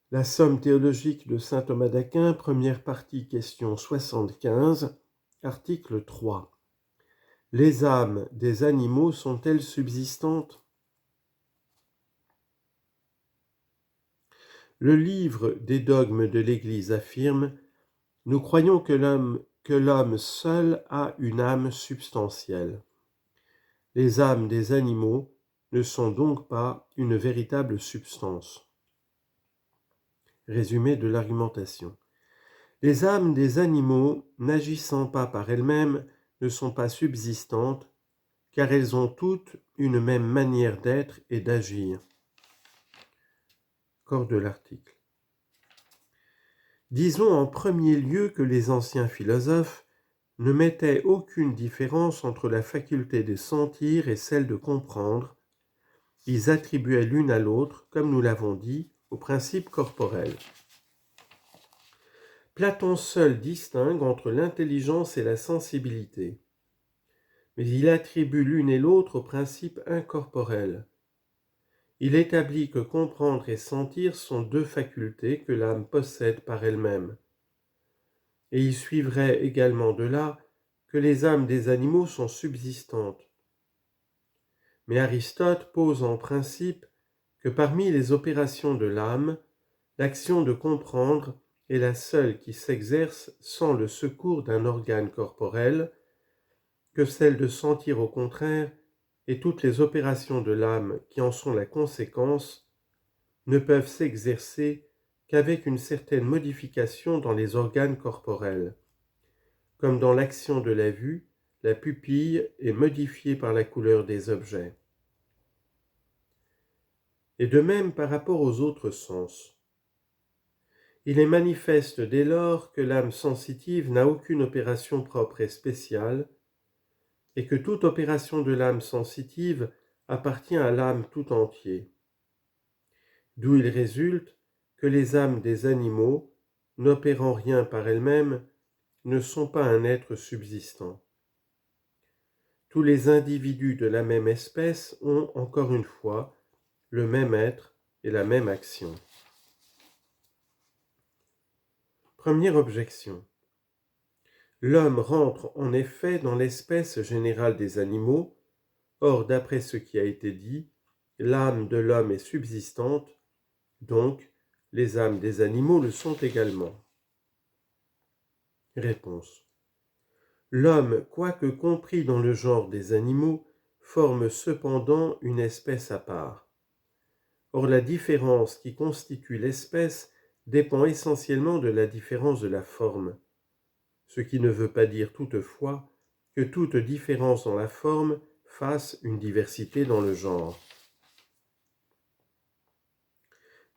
La somme théologique de saint Thomas d'Aquin, première partie, question 75, article 3. Les âmes des animaux sont-elles subsistantes ? Le livre des dogmes de l'Église affirme : nous croyons que l'homme seul a une âme substantielle. Les âmes des animaux ne sont donc pas une véritable substance. Résumé de l'argumentation. Les âmes des animaux, n'agissant pas par elles-mêmes, ne sont pas subsistantes, car elles ont toutes une même manière d'être et d'agir. Corps de l'article. Disons en premier lieu que les anciens philosophes ne mettaient aucune différence entre la faculté de sentir et celle de comprendre. Ils attribuaient l'une à l'autre, comme nous l'avons dit, au principe corporel. Platon seul distingue entre l'intelligence et la sensibilité, mais il attribue l'une et l'autre au principe incorporel. Il établit que comprendre et sentir sont deux facultés que l'âme possède par elle-même. Et il suivrait également de là que les âmes des animaux sont subsistantes. Mais Aristote pose en principe que parmi les opérations de l'âme, l'action de comprendre est la seule qui s'exerce sans le secours d'un organe corporel, que celle de sentir au contraire, et toutes les opérations de l'âme qui en sont la conséquence, ne peuvent s'exercer qu'avec une certaine modification dans les organes corporels. Comme dans l'action de la vue, la pupille est modifiée par la couleur des objets. Et de même par rapport aux autres sens. Il est manifeste dès lors que l'âme sensitive n'a aucune opération propre et spéciale, et que toute opération de l'âme sensitive appartient à l'âme tout entier. D'où il résulte que les âmes des animaux, n'opérant rien par elles-mêmes, ne sont pas un être subsistant. Tous les individus de la même espèce ont, encore une fois, le même être et la même action. Première objection. L'homme rentre en effet dans l'espèce générale des animaux. Or, d'après ce qui a été dit, l'âme de l'homme est subsistante, donc les âmes des animaux le sont également. Réponse. L'homme, quoique compris dans le genre des animaux, forme cependant une espèce à part. Or, la différence qui constitue l'espèce dépend essentiellement de la différence de la forme, ce qui ne veut pas dire toutefois que toute différence dans la forme fasse une diversité dans le genre.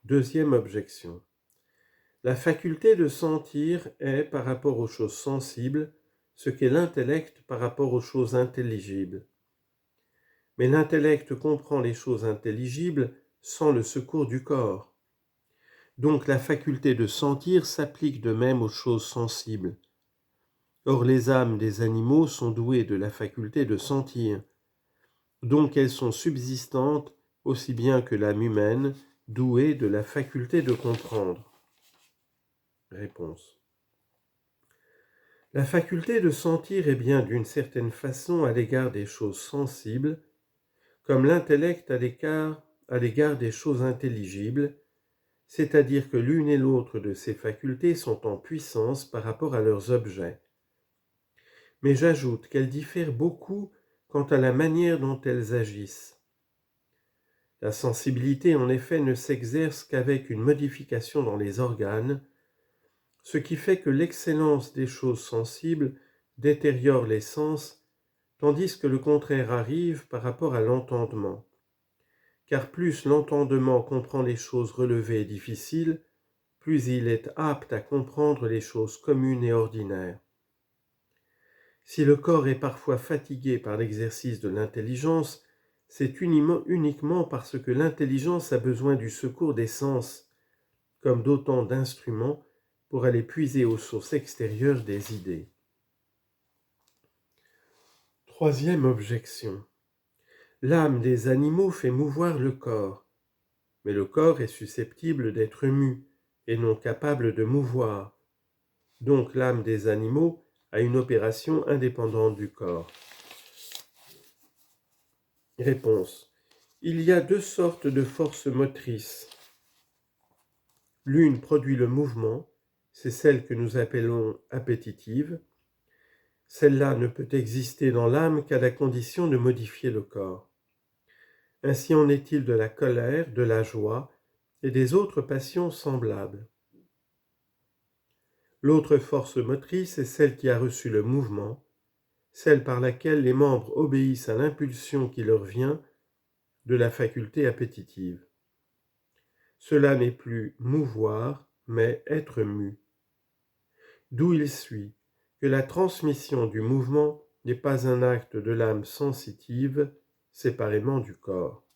Deuxième objection. La faculté de sentir est, par rapport aux choses sensibles, ce qu'est l'intellect par rapport aux choses intelligibles. Mais l'intellect comprend les choses intelligibles sans le secours du corps. Donc la faculté de sentir s'applique de même aux choses sensibles. Or les âmes des animaux sont douées de la faculté de sentir. Donc elles sont subsistantes aussi bien que l'âme humaine, douée de la faculté de comprendre. Réponse. La faculté de sentir est bien d'une certaine façon à l'égard des choses sensibles, comme l'intellect à l'égard des choses intelligibles, c'est-à-dire que l'une et l'autre de ces facultés sont en puissance par rapport à leurs objets. Mais j'ajoute qu'elles diffèrent beaucoup quant à la manière dont elles agissent. La sensibilité, en effet, ne s'exerce qu'avec une modification dans les organes, ce qui fait que l'excellence des choses sensibles détériore les sens, tandis que le contraire arrive par rapport à l'entendement. Car plus l'entendement comprend les choses relevées et difficiles, plus il est apte à comprendre les choses communes et ordinaires. Si le corps est parfois fatigué par l'exercice de l'intelligence, c'est uniquement parce que l'intelligence a besoin du secours des sens, comme d'autant d'instruments pour aller puiser aux sources extérieures des idées. Troisième objection. L'âme des animaux fait mouvoir le corps, mais le corps est susceptible d'être mu, et non capable de mouvoir. Donc l'âme des animaux a une opération indépendante du corps. Réponse. Il y a deux sortes de forces motrices. L'une produit le mouvement, c'est celle que nous appelons appétitive. Celle-là ne peut exister dans l'âme qu'à la condition de modifier le corps. Ainsi en est-il de la colère, de la joie et des autres passions semblables. L'autre force motrice est celle qui a reçu le mouvement, celle par laquelle les membres obéissent à l'impulsion qui leur vient de la faculté appétitive. Cela n'est plus mouvoir, mais être mu. D'où il suit que la transmission du mouvement n'est pas un acte de l'âme sensitive séparément du corps.